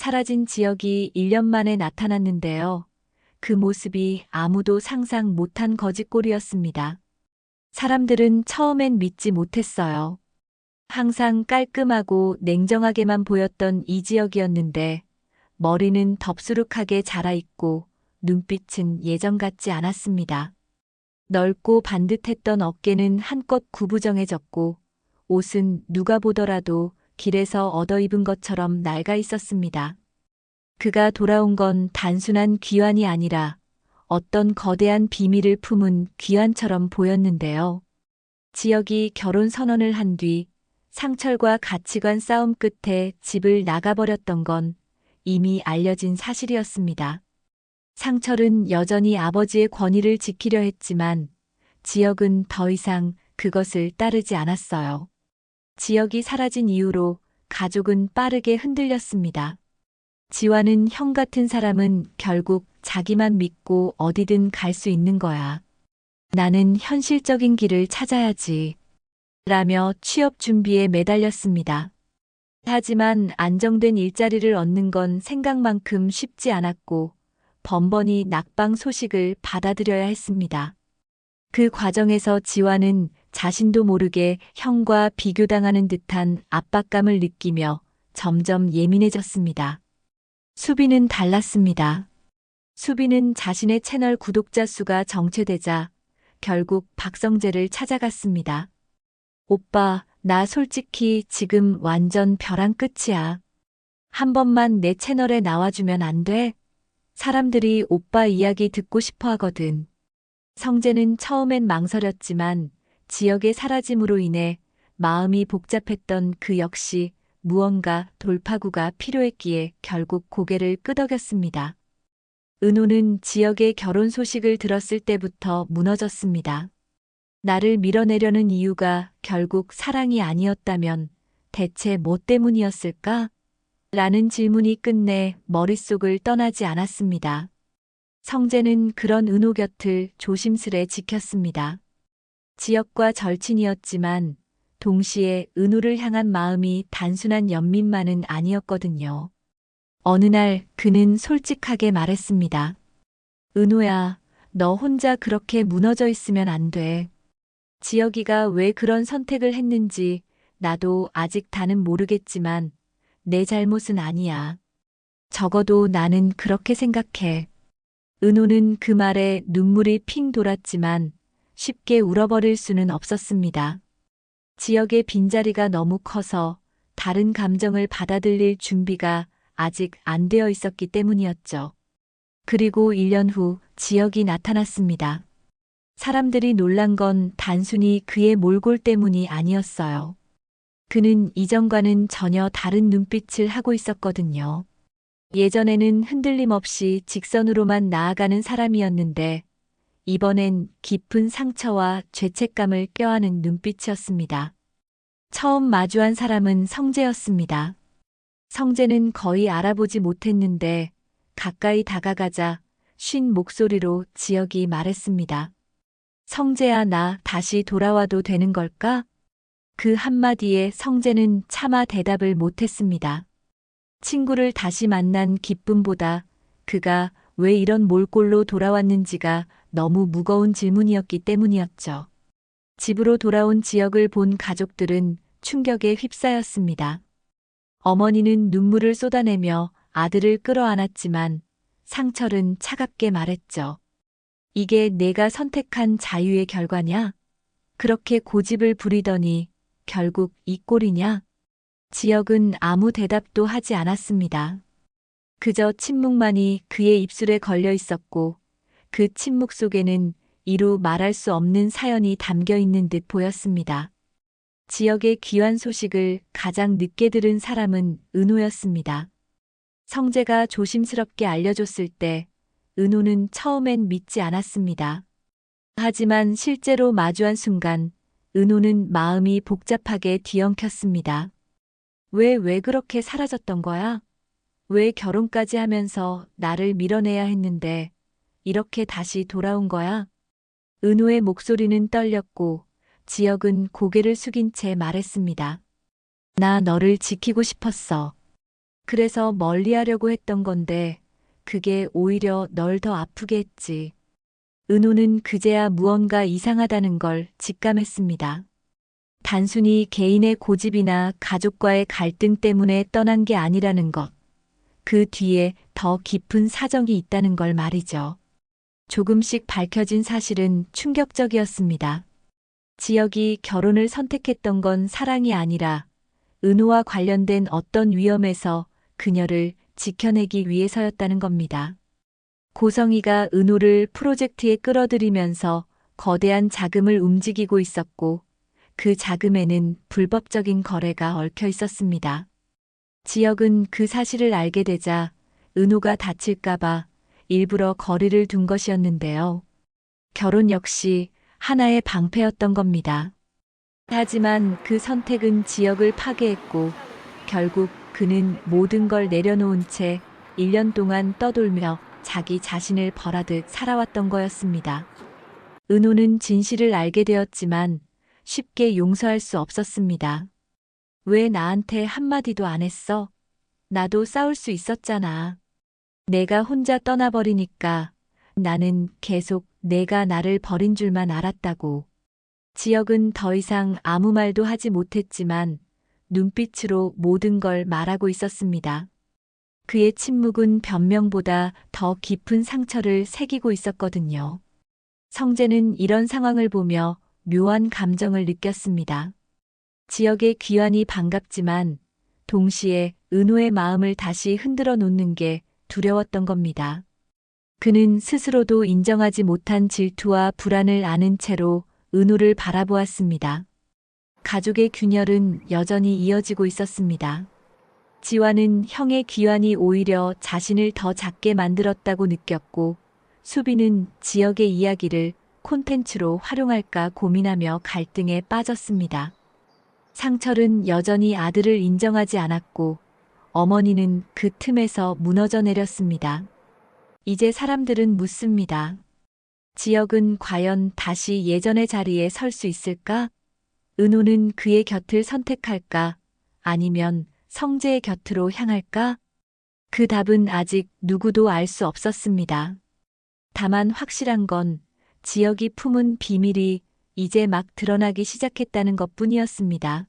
사라진 지역이 1년 만에 나타났는데요. 그 모습이 아무도 상상 못한 거짓골이었습니다. 사람들은 처음엔 믿지 못했어요. 항상 깔끔하고 냉정하게만 보였던 이 지역이었는데 머리는 덥수룩하게 자라있고 눈빛은 예전 같지 않았습니다. 넓고 반듯했던 어깨는 한껏 구부정해졌고 옷은 누가 보더라도 길에서 얻어입은 것처럼 낡아 있었습니다. 그가 돌아온 건 단순한 귀환이 아니라 어떤 거대한 비밀을 품은 귀환처럼 보였는데요. 지역이 결혼 선언을 한 뒤 상철과 가치관 싸움 끝에 집을 나가버렸던 건 이미 알려진 사실이었습니다. 상철은 여전히 아버지의 권위를 지키려 했지만 지역은 더 이상 그것을 따르지 않았어요. 지역이 사라진 이후로 가족은 빠르게 흔들렸습니다. 지화는 형 같은 사람은 결국 자기만 믿고 어디든 갈 수 있는 거야. 나는 현실적인 길을 찾아야지. 라며 취업 준비에 매달렸습니다. 하지만 안정된 일자리를 얻는 건 생각만큼 쉽지 않았고 번번이 낙방 소식을 받아들여야 했습니다. 그 과정에서 지화는 자신도 모르게 형과 비교당하는 듯한 압박감을 느끼며 점점 예민해졌습니다. 수비는 달랐습니다. 수비는 자신의 채널 구독자 수가 정체되자 결국 박성재를 찾아갔습니다. 오빠, 나 솔직히 지금 완전 벼랑 끝이야. 한 번만 내 채널에 나와주면 안 돼? 사람들이 오빠 이야기 듣고 싶어 하거든. 성재는 처음엔 망설였지만 지역의 사라짐으로 인해 마음이 복잡했던 그 역시 무언가 돌파구가 필요했기에 결국 고개를 끄덕였습니다. 은호는 지역의 결혼 소식을 들었을 때부터 무너졌습니다. 나를 밀어내려는 이유가 결국 사랑이 아니었다면 대체 뭐 때문이었을까? 라는 질문이 끝내 머릿속을 떠나지 않았습니다. 성재는 그런 은호 곁을 조심스레 지켰습니다. 지역과 절친이었지만 동시에 은호를 향한 마음이 단순한 연민만은 아니었거든요. 어느 날 그는 솔직하게 말했습니다. 은호야, 너 혼자 그렇게 무너져 있으면 안 돼. 지역이가 왜 그런 선택을 했는지 나도 아직 다는 모르겠지만 내 잘못은 아니야. 적어도 나는 그렇게 생각해. 은호는 그 말에 눈물이 핑 돌았지만 쉽게 울어버릴 수는 없었습니다. 지역의 빈자리가 너무 커서 다른 감정을 받아들일 준비가 아직 안 되어 있었기 때문이었죠. 그리고 1년 후 지역이 나타났습니다. 사람들이 놀란 건 단순히 그의 몰골 때문이 아니었어요. 그는 이전과는 전혀 다른 눈빛을 하고 있었거든요. 예전에는 흔들림 없이 직선으로만 나아가는 사람이었는데 이번엔 깊은 상처와 죄책감을 껴안은 눈빛이었습니다. 처음 마주한 사람은 성재였습니다. 성재는 거의 알아보지 못했는데 가까이 다가가자 쉰 목소리로 지역이 말했습니다. 성재야, 나 다시 돌아와도 되는 걸까? 그 한마디에 성재는 차마 대답을 못했습니다. 친구를 다시 만난 기쁨보다 그가 왜 이런 몰골로 돌아왔는지가 너무 무거운 질문이었기 때문이었죠. 집으로 돌아온 지역을 본 가족들은 충격에 휩싸였습니다. 어머니는 눈물을 쏟아내며 아들을 끌어안았지만 상철은 차갑게 말했죠. 이게 내가 선택한 자유의 결과냐? 그렇게 고집을 부리더니 결국 이 꼴이냐? 지역은 아무 대답도 하지 않았습니다. 그저 침묵만이 그의 입술에 걸려 있었고 그 침묵 속에는 이루 말할 수 없는 사연이 담겨 있는 듯 보였습니다. 지역의 귀환 소식을 가장 늦게 들은 사람은 은호였습니다. 성재가 조심스럽게 알려줬을 때 은호는 처음엔 믿지 않았습니다. 하지만 실제로 마주한 순간 은호는 마음이 복잡하게 뒤엉켰습니다. 왜 그렇게 사라졌던 거야? 왜 결혼까지 하면서 나를 밀어내야 했는데 이렇게 다시 돌아온 거야? 은호의 목소리는 떨렸고 지역은 고개를 숙인 채 말했습니다. 나 너를 지키고 싶었어. 그래서 멀리하려고 했던 건데 그게 오히려 널 더 아프게 했지. 은호는 그제야 무언가 이상하다는 걸 직감했습니다. 단순히 개인의 고집이나 가족과의 갈등 때문에 떠난 게 아니라는 것. 그 뒤에 더 깊은 사정이 있다는 걸 말이죠. 조금씩 밝혀진 사실은 충격적이었습니다. 지혁이 결혼을 선택했던 건 사랑이 아니라 은호와 관련된 어떤 위험에서 그녀를 지켜내기 위해서였다는 겁니다. 고성이가 은호를 프로젝트에 끌어들이면서 거대한 자금을 움직이고 있었고 그 자금에는 불법적인 거래가 얽혀 있었습니다. 지혁은 그 사실을 알게 되자 은호가 다칠까봐 일부러 거리를 둔 것이었는데요. 결혼 역시 하나의 방패였던 겁니다. 하지만 그 선택은 지역을 파괴했고 결국 그는 모든 걸 내려놓은 채 1년 동안 떠돌며 자기 자신을 벌하듯 살아왔던 거였습니다. 은호는 진실을 알게 되었지만 쉽게 용서할 수 없었습니다. 왜 나한테 한마디도 안 했어? 나도 싸울 수 있었잖아. 내가 혼자 떠나버리니까 나는 계속 내가 나를 버린 줄만 알았다고. 지혁은 더 이상 아무 말도 하지 못했지만 눈빛으로 모든 걸 말하고 있었습니다. 그의 침묵은 변명보다 더 깊은 상처를 새기고 있었거든요. 성재는 이런 상황을 보며 묘한 감정을 느꼈습니다. 지역의 귀환이 반갑지만 동시에 은호의 마음을 다시 흔들어 놓는 게 두려웠던 겁니다. 그는 스스로도 인정하지 못한 질투와 불안을 아는 채로 은호를 바라보았습니다. 가족의 균열은 여전히 이어지고 있었습니다. 지화는 형의 귀환이 오히려 자신을 더 작게 만들었다고 느꼈고, 수비는 지역의 이야기를 콘텐츠로 활용할까 고민하며 갈등에 빠졌습니다. 상철은 여전히 아들을 인정하지 않았고, 어머니는 그 틈에서 무너져 내렸습니다. 이제 사람들은 묻습니다. 지역은 과연 다시 예전의 자리에 설 수 있을까? 은호는 그의 곁을 선택할까? 아니면 성재의 곁으로 향할까? 그 답은 아직 누구도 알 수 없었습니다. 다만 확실한 건 지역이 품은 비밀이 이제 막 드러나기 시작했다는 것뿐이었습니다.